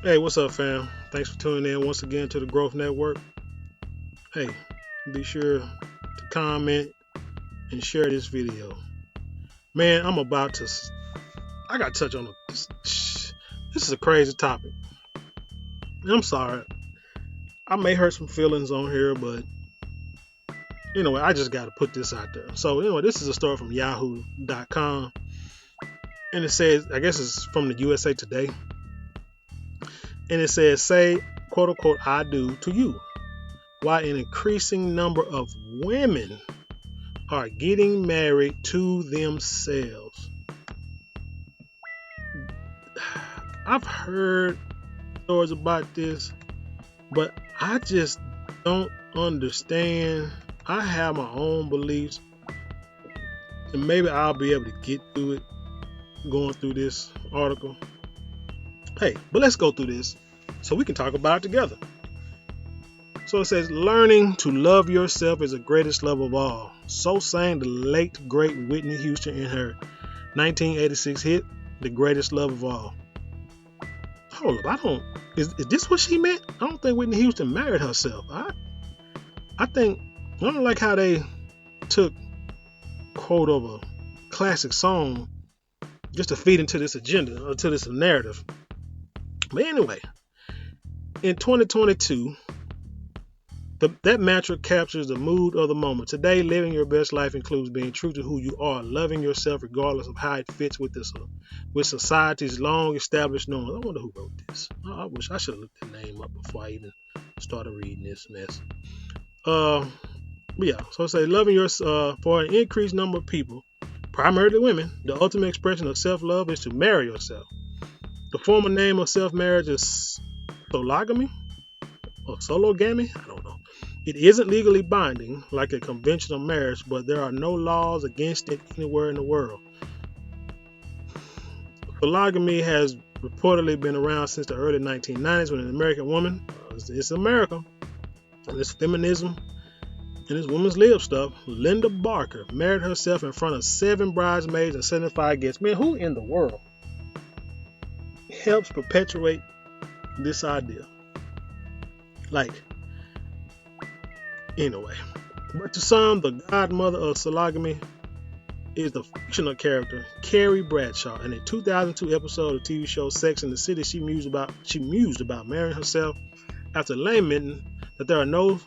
Hey, what's up, fam? Thanks for tuning in once again to the Growth Network. Hey, be sure to comment and share this video. Man, I got to touch on this is a crazy topic. I'm sorry. I may hurt some feelings on here, but anyway, I just got to put this out there. So, anyway, this is a story from Yahoo.com. And it says, I guess it's from the USA Today. And it says, say, quote unquote, I do to you. Why an increasing number of women are getting married to themselves. I've heard stories about this, but I just don't understand. I have my own beliefs, and maybe I'll be able to get through it going through this article. Hey, but let's go through this so we can talk about it together. So it says, learning to love yourself is the greatest love of all. So sang the late, great Whitney Houston in her 1986 hit, The Greatest Love of All. Hold up, is this what she meant? I don't think Whitney Houston married herself. I don't like how they took quote of a classic song just to feed into this agenda or to this narrative. But anyway, in 2022, that mantra captures the mood of the moment. Today, living your best life includes being true to who you are, loving yourself regardless of how it fits with society's long-established norms. I wonder who wrote this. I wish I should have looked the name up before I even started reading this mess. But yeah, so say loving yourself for an increased number of people, primarily women. The ultimate expression of self-love is to marry yourself. The former name of self-marriage is sologamy or sologamy. I don't know. It isn't legally binding like a conventional marriage, but there are no laws against it anywhere in the world. Polygamy has reportedly been around since the early 1990s when an American woman, it's America, and it's feminism, and it's women's lib stuff, Linda Barker married herself in front of 7 bridesmaids and 75 guests. Man, who in the world helps perpetuate this idea? Like, anyway, but to some, the godmother of sologamy is the fictional character Carrie Bradshaw. In a 2002 episode of TV show Sex and the City, she mused about marrying herself after lamenting that there are no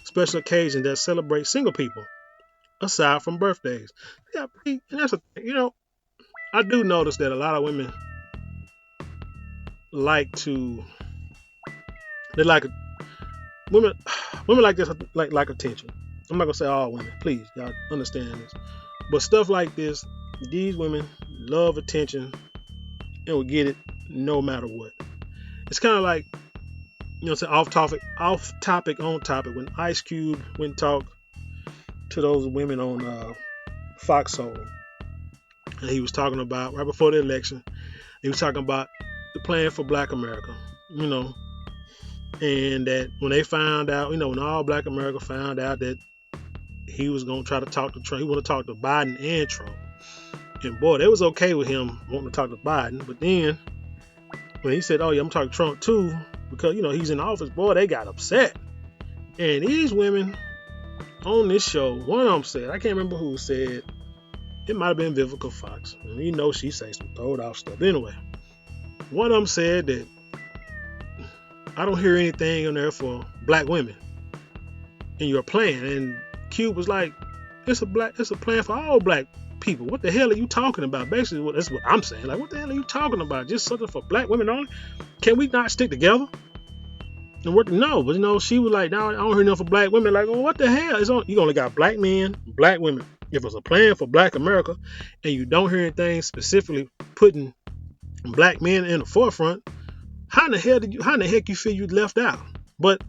special occasions that celebrate single people aside from birthdays. Yeah, and that's I do notice that a lot of women women like this, like attention. I'm not gonna say all women, please, y'all understand this, but stuff like this, these women love attention and will get it no matter what. It's kind of like, say off topic, on topic, when Ice Cube went and talked to those women on Foxhole, and he was talking about right before the election. He was talking about the plan for Black America, and that when they found out, when all Black America found out that he was going to try to talk to Trump, he wanted to talk to Biden and Trump. And boy, they was okay with him wanting to talk to Biden. But then when he said, oh yeah, I'm talking to Trump too, because, he's in office, boy, they got upset. And these women on this show, one of them said, I can't remember who said, it might have been Vivica Fox. And she say some throwed off stuff. Anyway, one of them said that I don't hear anything in there for Black women in your plan. And Cube was like, it's a plan for all Black people. What the hell are you talking about? Basically, that's what I'm saying. Like, what the hell are you talking about? Just something for Black women only? Can we not stick together and work? No, but she was like, no, I don't hear nothing for Black women. Like, well, what the hell? You only got Black men, Black women. If it's a plan for Black America and you don't hear anything specifically putting Black men in the forefront, how in the heck you feel you left out? But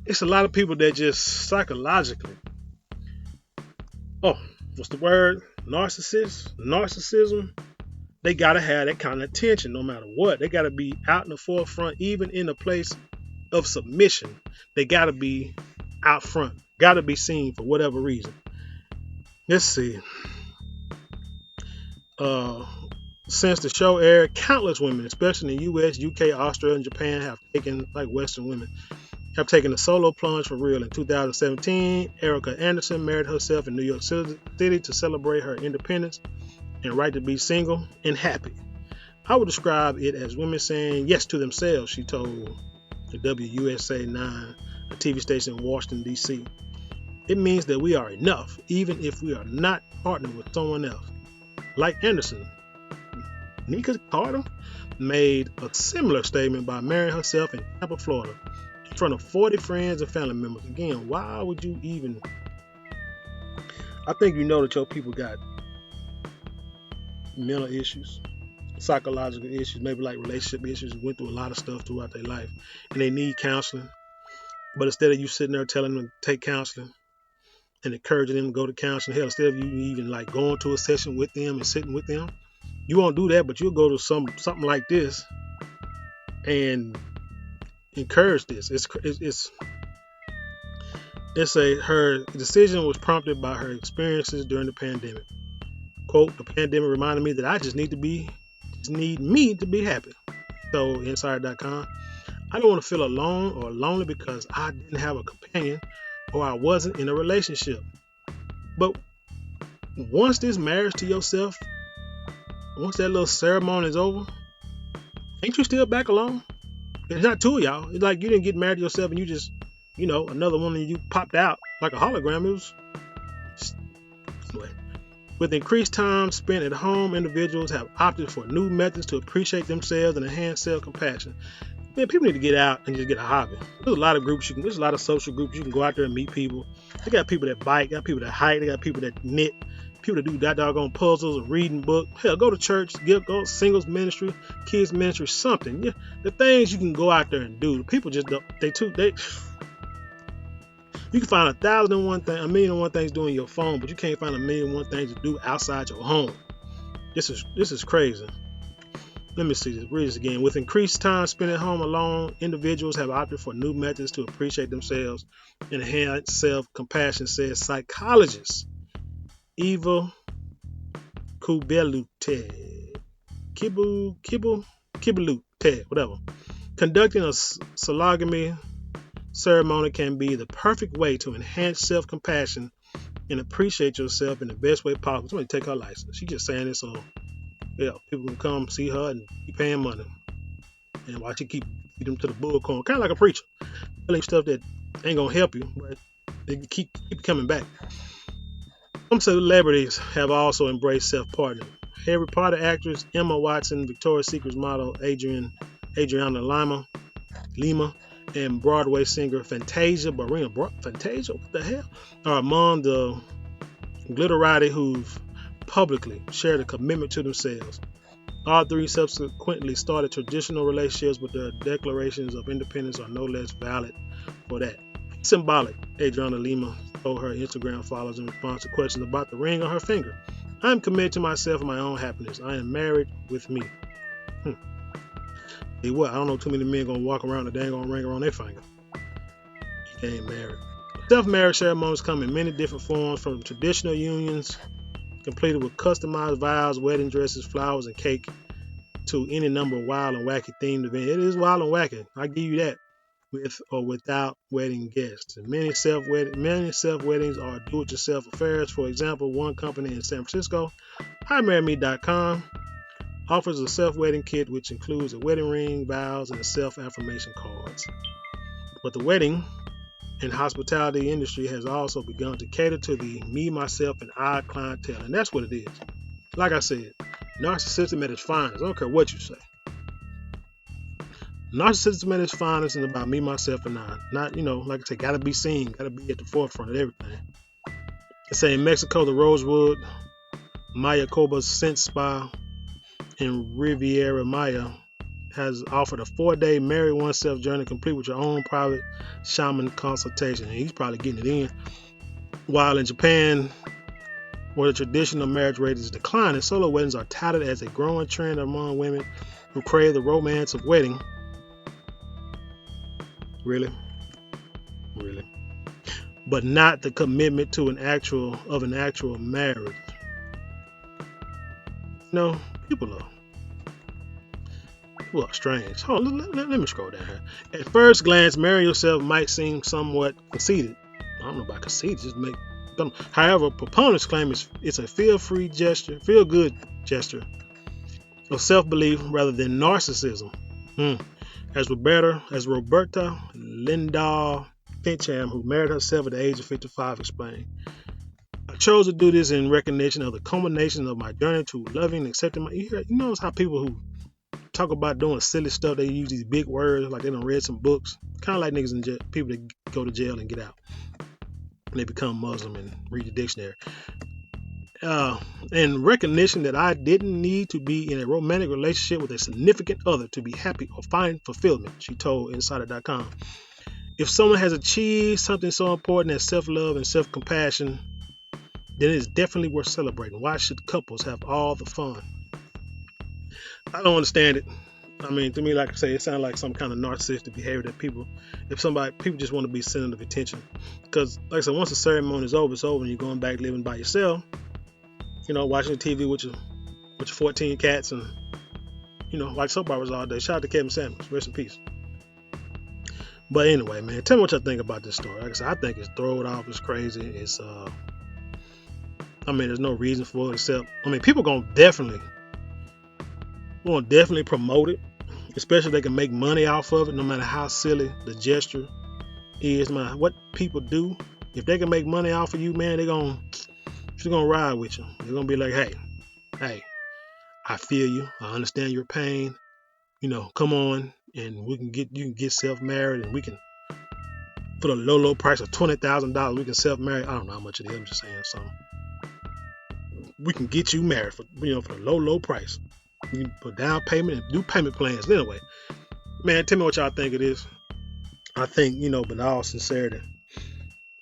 it's a lot of people that just psychologically, what's the word? Narcissism. They gotta have that kind of attention no matter what. They gotta be out in the forefront, even in a place of submission. They gotta be out front, gotta be seen for whatever reason. Let's see. Since the show aired, countless women, especially in the U.S., UK, Australia, and Japan, have taken, like Western women, have taken a solo plunge for real. In 2017, Erica Anderson married herself in New York City to celebrate her independence and right to be single and happy. I would describe it as women saying yes to themselves, she told the WUSA 9, a TV station in Washington, D.C. It means that we are enough, even if we are not partnered with someone else. Like Anderson, Nika Carter made a similar statement by marrying herself in Tampa, Florida, in front of 40 friends and family members. Again, why would you even? I think you know that your people got mental issues, psychological issues, maybe like relationship issues, went through a lot of stuff throughout their life, and they need counseling. But instead of you sitting there telling them to take counseling and encouraging them to go to counseling, hell, instead of you even like going to a session with them and sitting with them, you won't do that, but you'll go to something like this and encourage this. Her decision was prompted by her experiences during the pandemic. Quote, the pandemic reminded me that I just need me to be happy. So Insider.com, I don't want to feel alone or lonely because I didn't have a companion or I wasn't in a relationship. But once this marriage to yourself, once that little ceremony is over, ain't you still back alone? It's not two of y'all. It's like you didn't get married to yourself and you just, another one of you popped out like a hologram. It was anyway. With increased time spent at home, individuals have opted for new methods to appreciate themselves and enhance self-compassion. Man, people need to get out and just get a hobby. There's a lot of groups there's a lot of social groups you can go out there and meet people. They got people that bike, got people that hike, they got people that knit, people that do that doggone puzzles, a reading book. Hell, go to church, go singles ministry, kids ministry, something. Yeah, the things you can go out there and do. The people just don't. You can find 1,001 things doing your phone, but you can't find 1,001 things to do outside your home. This is crazy. Let me see this. Read this again. With increased time spent at home alone, individuals have opted for new methods to appreciate themselves and enhance self-compassion, says psychologist Eva G.R.O.W.T.H. G.R.O.W.T.H, whatever. Conducting a sologamy ceremony can be the perfect way to enhance self-compassion and appreciate yourself in the best way possible. Somebody take her license. She's just saying this so people can come see her and keep paying money. And watch you keep them to the bullcorn. Kind of like a preacher. Telling stuff that ain't going to help you, but they keep coming back. Some celebrities have also embraced self-partnering. Harry Potter actress Emma Watson, Victoria's Secret model Adriana Lima, and Broadway singer Fantasia Barrina. Fantasia, what the hell? Are among the glitterati who've publicly shared a commitment to themselves. All three subsequently started traditional relationships, but their declarations of independence are no less valid for that. Symbolic, Adriana Lima told her Instagram followers in response to questions about the ring on her finger. I am committed to myself and my own happiness. I am married with me. Hey, what? I don't know too many men gonna walk around with a dang on ring around their finger. He ain't married. Self-marriage ceremonies come in many different forms, from traditional unions completed with customized vows, wedding dresses, flowers, and cake, to any number of wild and wacky themed events. It is wild and wacky. I give you that. With or without wedding guests. And many self-weddings are do-it-yourself affairs. For example, one company in San Francisco, HiMarryMe.com, offers a self-wedding kit which includes a wedding ring, vows, and self-affirmation cards. But the wedding and hospitality industry has also begun to cater to the me, myself, and I clientele. And that's what it is. Like I said, narcissism at its finest. I don't care what you say. Narcissism at its finest is about me, myself, and I. Not, like I said, gotta be seen, gotta be at the forefront of everything. They say in Mexico, the Rosewood, Mayacoba Scent Spa, and Riviera Maya has offered a 4-day marry oneself journey complete with your own private shaman consultation. And he's probably getting it in. While in Japan, where the traditional marriage rate is declining, solo weddings are touted as a growing trend among women who crave the romance of wedding. Really? But not the commitment to an actual marriage. People Well, strange. Hold on, let me scroll down here. At first glance, marrying yourself might seem somewhat conceited. I don't know about conceited, just make. However, proponents claim it's a feel-free gesture, feel-good gesture of self-belief rather than narcissism. As Roberta Lindahl Fincham, who married herself at the age of 55, explained, I chose to do this in recognition of the culmination of my journey to loving and accepting my. You notice how people who talk about doing silly stuff, they use these big words like they done read some books, kind of like niggas in jail, people that go to jail and get out, and they become Muslim and read the dictionary. In recognition that I didn't need to be in a romantic relationship with a significant other to be happy or find fulfillment, she told Insider.com. If someone has achieved something so important as self-love and self-compassion, then it is definitely worth celebrating. Why should couples have all the fun? I don't understand it. I mean, to me, like I say, it sounds like some kind of narcissistic behavior that people just want to be center of attention. Because, like I said, once the ceremony is over, it's over, and you're going back living by yourself. Watching TV with your 14 cats and watch soap operas all day. Shout out to Kevin Samuels, rest in peace. But anyway, man, tell me what y'all think about this story. Like I said, I think it's thrown off, it's crazy. It's there's no reason for it except people gonna definitely promote it, especially if they can make money off of it, no matter how silly the gesture is. Man, what people do, if they can make money off of you, man, she's gonna ride with you. They're gonna be like, hey, I feel you. I understand your pain. Come on, and you can get self-married, and we can, for the low price of $20,000, we can self-marry. I don't know how much it is. I'm just saying something. We can get you married for for the low price. You can put down payment and do payment plans. Anyway, man, tell me what y'all think it is. I think, but in all sincerity,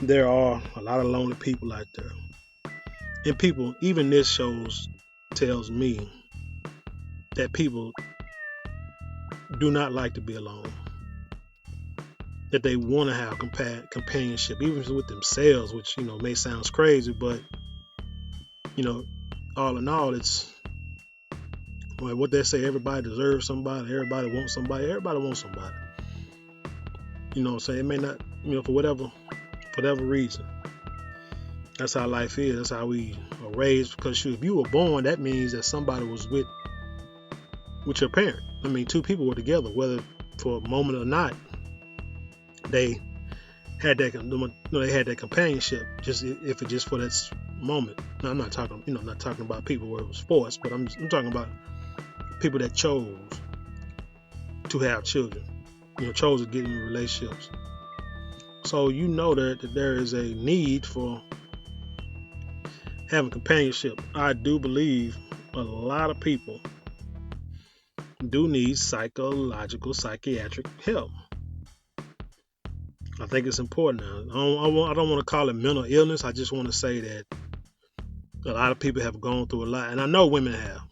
there are a lot of lonely people out there. And people, even this tells me that people do not like to be alone. That they want to have companionship, even with themselves, which, may sound crazy, but, all in all, it's what they say, everybody deserves somebody, everybody wants somebody. You know what I'm saying? It may not, for whatever reason. That's how life is. That's how we are raised. Because if you were born, that means that somebody was with your parent. Two people were together, whether for a moment or not. They had that companionship, just for that moment. Now, I'm not talking about people where it was forced, but I'm talking about people that chose to have children, chose to get in relationships. So that there is a need for having companionship. I do believe a lot of people do need psychiatric help. I think it's important now. I don't want to call it mental illness. I just want to say that a lot of people have gone through a lot, and I know women have.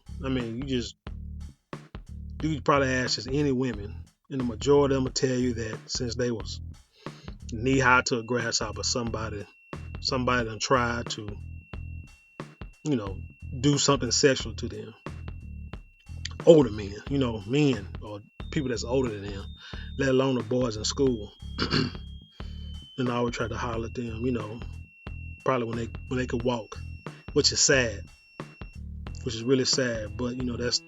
You probably ask just any women, and the majority of them will tell you that since they was knee high to a grasshopper, somebody done tried to, do something sexual to them. Older men, men or people that's older than them, let alone the boys in school. And I would try to holler at them, probably when they could walk, which is sad, which is really sad. But that's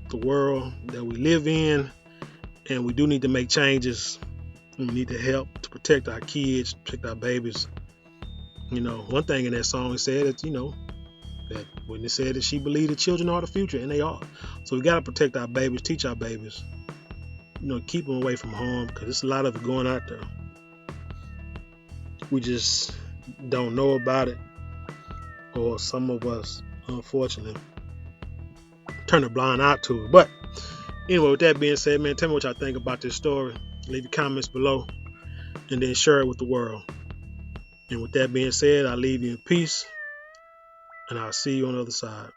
the world that we live in, and we do need to make changes. And we need to help to protect our kids, protect our babies. One thing in that song said that that Whitney said that she believed the children are the future, and they are. So we gotta protect our babies, teach our babies, keep them away from harm, because there's a lot of it going out there. We just don't know about it, or some of us, unfortunately, turn a blind eye to it. But anyway, with that being said, man, tell me what y'all think about this story. Leave your comments below, and then share it with the world. And with that being said, I'll leave you in peace, and I'll see you on the other side.